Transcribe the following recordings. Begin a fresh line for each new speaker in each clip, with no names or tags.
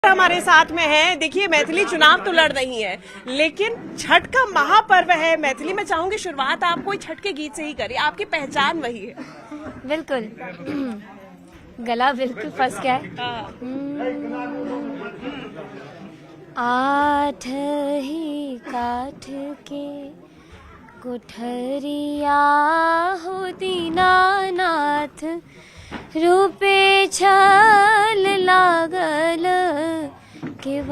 हमारे साथ में है। देखिए, मैथिली चुनाव तो लड़ रही है, लेकिन छठ का महापर्व है। मैथिली में चाहूंगी शुरुआत आप कोई छठ के गीत से ही करिए, आपकी पहचान वही है।
बिल्कुल। गला बिल्कुल फंस गया है। आठ ही काठ के कोठरिया हो दीनानाथ, रूपे छल लागल केवाड़,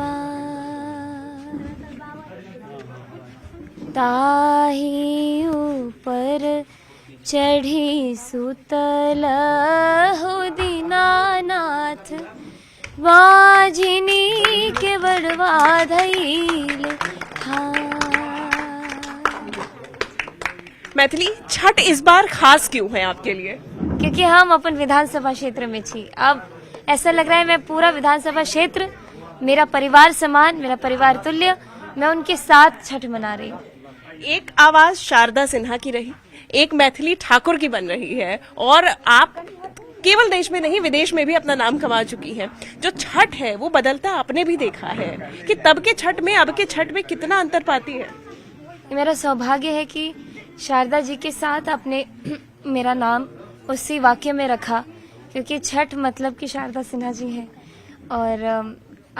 ताही ऊपर चढ़ी सुतल हो दीनानाथ, बाजिनी के बड़वा धैल
मैथिली छठ इस बार खास क्यों है आपके लिए?
क्योंकि हम अपन विधानसभा क्षेत्र में छी। अब ऐसा लग रहा है मैं पूरा विधानसभा क्षेत्र, मेरा परिवार समान, मेरा परिवार तुल्य, मैं उनके साथ छठ मना रही हूँ।
एक आवाज शारदा सिन्हा की रही, एक मैथिली ठाकुर की बन रही है, और आप केवल देश में नहीं विदेश में भी अपना नाम कमा चुकी हैं। जो छठ है वो बदलता आपने भी देखा है कि तब के छठ में अब के छठ में कितना अंतर पाती है।
मेरा सौभाग्य है कि शारदा जी के साथ आपने मेरा नाम उसी वाक्य में रखा, क्योंकि छठ मतलब कि शारदा सिन्हा जी हैं। और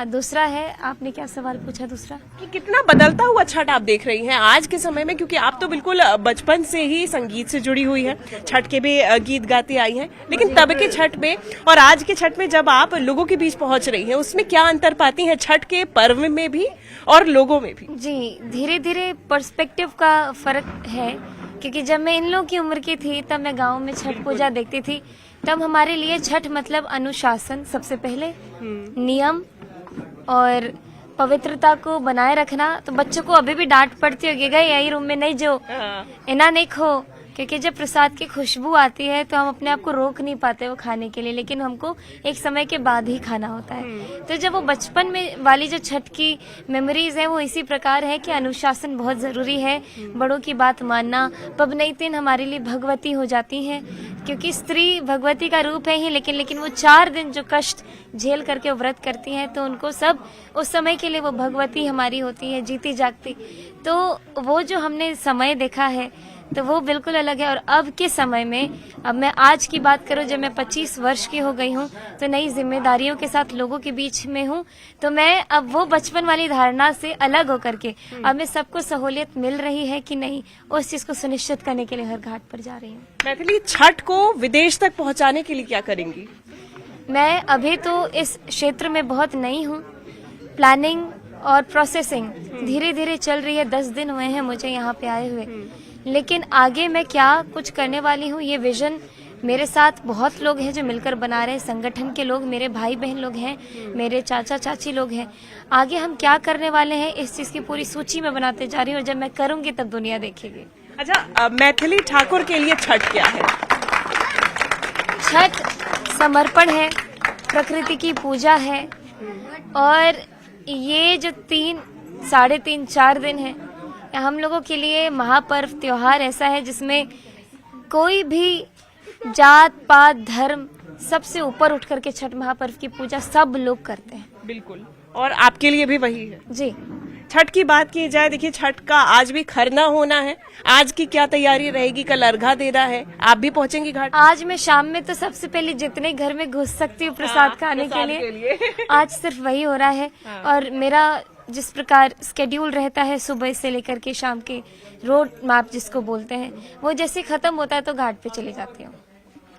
दूसरा है, आपने क्या सवाल पूछा दूसरा?
कि कितना बदलता हुआ छठ आप देख रही हैं आज के समय में, क्योंकि आप तो बिल्कुल बचपन से ही संगीत से जुड़ी हुई हैं, छठ के भी गीत गाती आई हैं, लेकिन तब के छठ में और आज के छठ में जब आप लोगों के बीच पहुंच रही हैं, उसमें क्या अंतर पाती हैं छठ के पर्व में भी और लोगों में भी?
जी, धीरे धीरे पर्सपेक्टिव का फर्क है, क्योंकि जब मैं इन लोगों की उम्र की थी तब मैं गाँव में छठ पूजा देखती थी। तब हमारे लिए छठ मतलब अनुशासन, सबसे पहले नियम और पवित्रता को बनाए रखना। तो बच्चों को अभी भी डांट पड़ती होगी, गए यही रूम में नहीं जो इना नहीं खो, क्योंकि जब प्रसाद की खुशबू आती है तो हम अपने आप को रोक नहीं पाते वो खाने के लिए, लेकिन हमको एक समय के बाद ही खाना होता है। तो जब वो बचपन में वाली जो छठ की मेमोरीज है वो इसी प्रकार है कि अनुशासन बहुत जरूरी है, बड़ों की बात मानना। पबनैतिन हमारे लिए भगवती हो जाती हैं, क्योंकि स्त्री भगवती का रूप है ही, लेकिन वो 4 दिन जो कष्ट झेल करके व्रत करती हैं, तो उनको सब उस समय के लिए वो भगवती हमारी होती है, जीती जागती। तो वो जो हमने समय देखा है तो वो बिल्कुल अलग है। और अब के समय में, अब मैं आज की बात करूं, जब मैं 25 वर्ष की हो गई हूं, तो नई जिम्मेदारियों के साथ लोगों के बीच में हूं, तो मैं अब वो बचपन वाली धारणा से अलग होकर के अब मैं सबको सहूलियत मिल रही है कि नहीं, उस चीज को सुनिश्चित करने के लिए हर घाट पर जा रही हूँ।
मैथिली छठ को विदेश तक पहुंचाने के लिए क्या करेंगी? मैं
अभी तो इस क्षेत्र में बहुत नई हूँ, प्लानिंग और प्रोसेसिंग धीरे धीरे चल रही है। 10 दिन हुए हैं मुझे यहाँ पे आए हुए, लेकिन आगे मैं क्या कुछ करने वाली हूँ, ये विजन मेरे साथ बहुत लोग हैं जो मिलकर बना रहे हैं। संगठन के लोग, मेरे भाई बहन लोग हैं, मेरे चाचा चाची लोग हैं। आगे हम क्या करने वाले हैं इस चीज की पूरी सूची में बनाते जा रही हूँ, और जब मैं करूंगी तब दुनिया देखेगी।
अच्छा, मैथिली ठाकुर के लिए छठ क्या है?
छठ समर्पण है, प्रकृति की पूजा है, और ये जो 3, 3.5, 4 दिन है, हम लोगों के लिए महापर्व त्योहार ऐसा है जिसमें कोई भी जात पात धर्म सबसे ऊपर उठ करके छठ महापर्व की पूजा सब लोग करते हैं।
बिल्कुल, और आपके लिए भी वही है
जी।
छठ की बात की जाए, देखिए छठ का आज भी खरना होना है, आज की क्या तैयारी रहेगी? कल अर्घा देना है, आप भी पहुंचेंगी घाट?
आज मैं शाम में तो सबसे पहले जितने घर में घुस सकती हूँ प्रसाद खाने के लिए आज सिर्फ वही हो रहा है। और मेरा जिस प्रकार स्केड्यूल रहता है सुबह से लेकर के शाम के, रोड मैप जिसको बोलते हैं, वो जैसे खत्म होता है तो घाट पे चली जाती हूँ।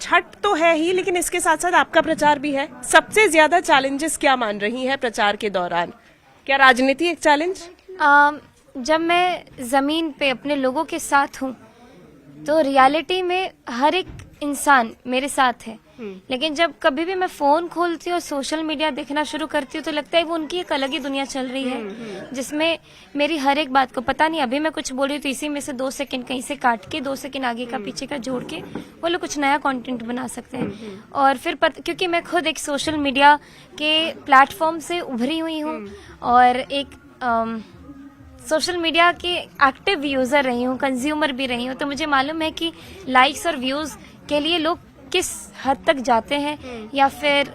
छठ तो है ही, लेकिन इसके साथ साथ आपका प्रचार भी है। सबसे ज्यादा चैलेंजेस क्या मान रही हैं प्रचार के दौरान? क्या राजनीति एक चैलेंज?
जब मैं जमीन पे अपने लोगों के साथ हूँ तो रियलिटी में हर एक इंसान मेरे साथ है, लेकिन जब कभी भी मैं फोन खोलती हूँ और सोशल मीडिया देखना शुरू करती हूँ तो लगता है वो उनकी एक अलग ही दुनिया चल रही है, जिसमें मेरी हर एक बात को पता नहीं, अभी मैं कुछ बोल रही हूँ तो इसी में से 2 सेकंड कहीं से काट के 2 सेकंड आगे का पीछे का जोड़ के वो लोग कुछ नया कंटेंट बना सकते हैं। और फिर क्योंकि मैं खुद एक सोशल मीडिया के प्लेटफॉर्म से उभरी हुई हूँ और एक सोशल मीडिया की एक्टिव यूजर रही हूँ, कंज्यूमर भी रही हूँ, तो मुझे मालूम है कि लाइक्स और व्यूज के लिए लोग किस हद तक जाते हैं या फिर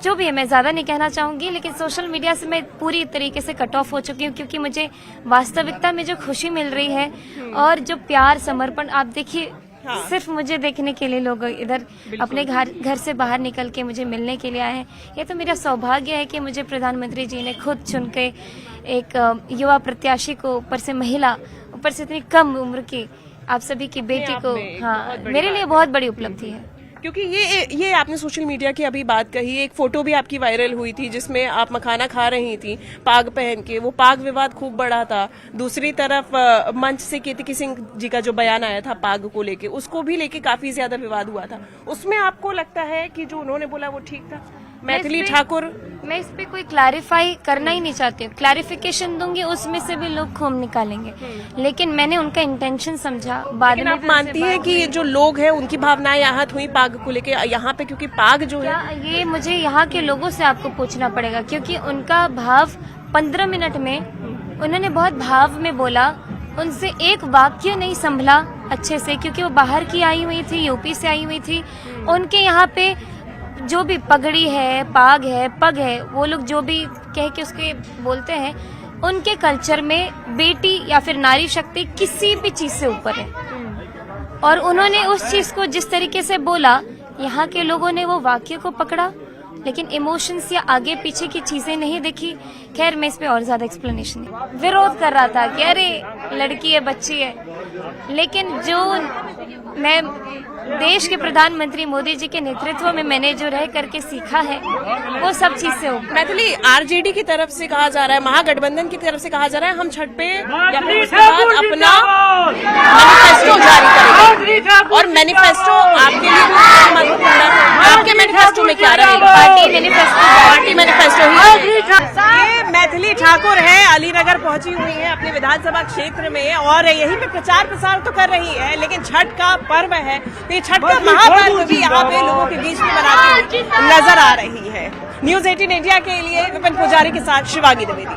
जो भी है, मैं ज्यादा नहीं कहना चाहूंगी, लेकिन सोशल मीडिया से मैं पूरी तरीके से कट ऑफ हो चुकी हूँ, क्योंकि मुझे वास्तविकता में जो खुशी मिल रही है और जो प्यार समर्पण, आप देखिए सिर्फ मुझे देखने के लिए लोग इधर अपने घर से बाहर निकल के मुझे मिलने के लिए आए हैं। ये तो मेरा सौभाग्य है कि मुझे प्रधानमंत्री जी ने खुद चुन के एक युवा प्रत्याशी को, ऊपर से महिला, ऊपर से इतनी कम उम्र की आप सभी की बेटी को, हाँ, मेरे लिए बहुत बड़ी उपलब्धि है।
क्योंकि ये आपने सोशल मीडिया की अभी बात कही, एक फोटो भी आपकी वायरल हुई थी जिसमें आप मखाना खा रही थी पाग पहन के, वो पाग विवाद खूब बढ़ा था। दूसरी तरफ मंच से केतकी सिंह जी का जो बयान आया था पाग को लेके, उसको भी लेके काफी ज्यादा विवाद हुआ था। उसमें आपको लगता है कि जो उन्होंने बोला वो ठीक था? मैथिली ठाकुर,
मैं इस पे कोई क्लैरिफाई करना ही नहीं चाहती हूँ। क्लैरिफिकेशन दूंगी उसमें से भी लोग खूब निकालेंगे, लेकिन मैंने उनका इंटेंशन समझा। बाद में
आप मानती है कि जो लोग हैं उनकी भावनाएं आहत हुई पाग को लेके यहाँ पे? क्योंकि पाग जो है,
ये मुझे यहाँ के लोगों से आपको पूछना पड़ेगा, क्योंकि उनका भाव 15 मिनट में उन्होंने बहुत भाव में बोला, उनसे एक वाक्य नहीं संभला अच्छे से, क्योंकि वो बाहर की आई हुई थी, यूपी से आई हुई थी। उनके यहाँ पे जो भी पगड़ी है, पाग है, पग है, वो लोग जो भी कह के उसके बोलते हैं, उनके कल्चर में बेटी या फिर नारी शक्ति किसी भी चीज से ऊपर है। और उन्होंने उस चीज को जिस तरीके से बोला, यहाँ के लोगों ने वो वाक्य को पकड़ा, लेकिन इमोशंस या आगे पीछे की चीजें नहीं देखी। खैर, मैं इस पे और ज्यादा एक्सप्लेनेशन नहीं, विरोध कर रहा था कि अरे लड़की है, बच्ची है, लेकिन जो मैं देश के प्रधानमंत्री मोदी जी के नेतृत्व में मैंने जो रह करके सीखा है, वो सब चीज से ऊपर।
मैथिली, आरजेडी की तरफ से कहा जा रहा है, महागठबंधन की तरफ से कहा जा रहा है, हम छठ पे या फिर उसके बाद अपना मैनिफेस्टो जारी करेंगे। और मैनिफेस्टो आपके लिए भी महत्वपूर्ण है। आपके मैनिफेस्टो में क्या रहेगा? पार्टी मैनिफेस्टो ही। ये मैथिली ठाकुर है, अलीनगर पहुंची हुई है अपने विधानसभा क्षेत्र में, और यहीं पे प्रचार प्रसार तो कर रही है, लेकिन छठ का पर्व है, तो ये छठ का महापर्व भी यहाँ पे लोगों के बीच में मनाती हुई नजर आ रही है। न्यूज़ 18 इंडिया के लिए विपिन पुजारी के साथ शिवांगी द्विवेदी।